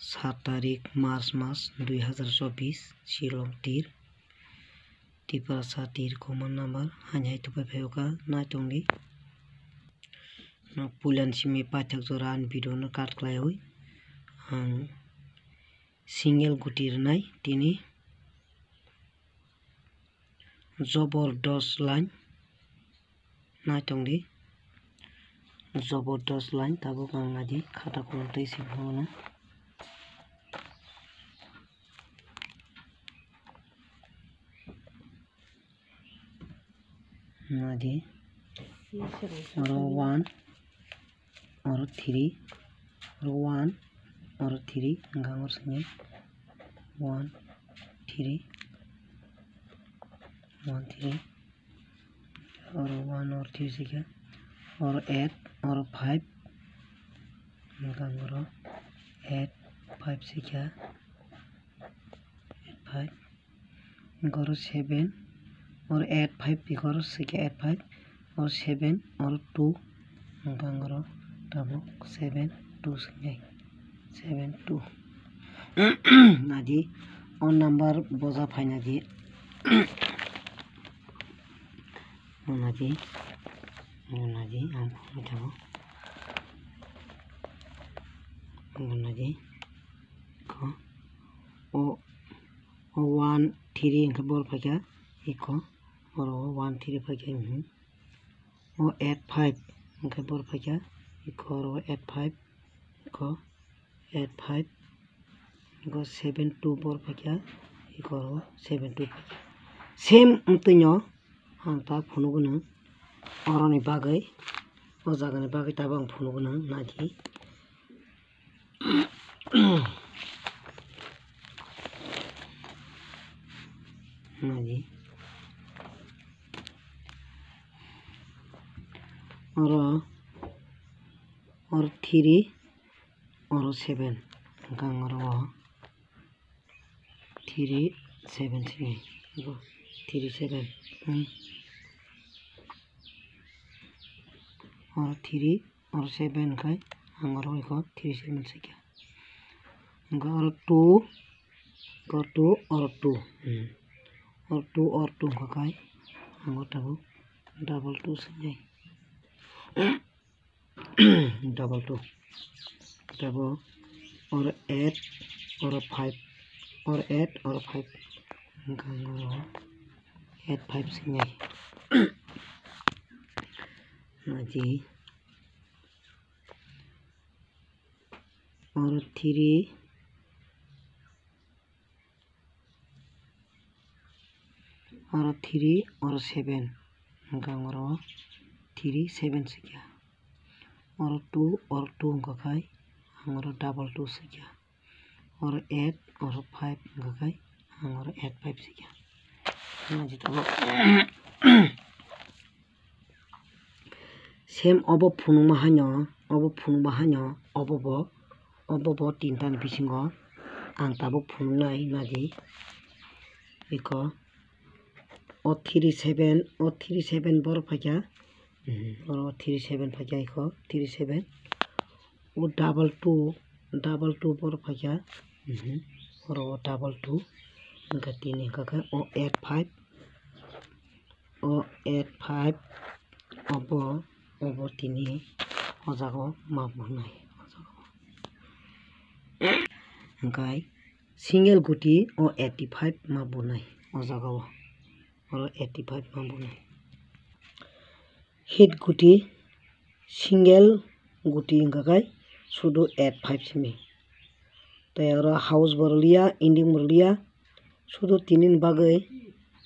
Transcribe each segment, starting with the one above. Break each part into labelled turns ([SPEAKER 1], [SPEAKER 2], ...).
[SPEAKER 1] 7 तारिख मार्च मास 2024 Shillong tir Tiprasa tir common number hanya itu pepeka naitongni no pulan simi pathak joran video no kat klaioi single gutir nai tini jobordast line naitongni jobordast line tabo kangadi khata koltai sibhona nadi oro 1 oro 3 oro 1 oro 3 ngangor singe 1 3 1 3 oro 1 oro 3 sika oro 8 oro 5 ngangor 8 5 sika 8 5 ngoro 7 or 8 5 because 6 8 5 or 7 or 2 ngangro tabo 7 2 singai 7 2 nadi on number boza phaina di nadi am tabo nadi ko o 1 3 ngka bol phaka iko oro 1 3 phaka o 8 5 ngka bol phaka iko oro 8 5 iko 8 5 iko 7 2 bol phaka iko oro 7 2 phaka same untinyo hangta phunugono oro ni bagai o jaga ni bagai tabang phunugono nadi nadi oro 3 oro 7 gang oro 3 7 singai 3 7 oro 3 oro 7 kai angoro iko 3 7 sika oro 2 ko 2 oro 2 or 2 or 2 kakai angotabo double 2 singai double 2 tabo or 8 or 5 or 8 or 5 gangoro 8 5 singai nadi or 3 or 3 or 7 gangoro 3 7 sika or 2 or 2 kakai angoro double 2 sika or 8 or 5 kakai angoro 8 5 sika nadi tabo same obo phunuma hanyo obo tintan bisingo ang tabo phunai nadi iko o 3 7 bor phaka o 3 7 phaka iko 3 7 o double 2 bor phaka oro double 2 ngka tini kaka o 8 5 o 8 5 obo tini ojago mabunai ngkai single guti o 85 mabunai ojago oro 85 mabunai hit guti single guti ngkai sudo 8 5 simi tai oro house borlia ending borlia sudo tinin bagai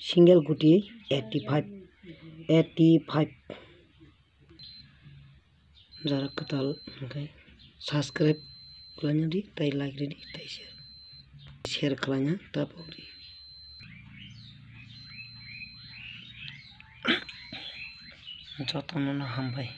[SPEAKER 1] single guti 85 jara katal ngkai subscribe kalanya di tai like di tai share kalanya tapori jotono hambai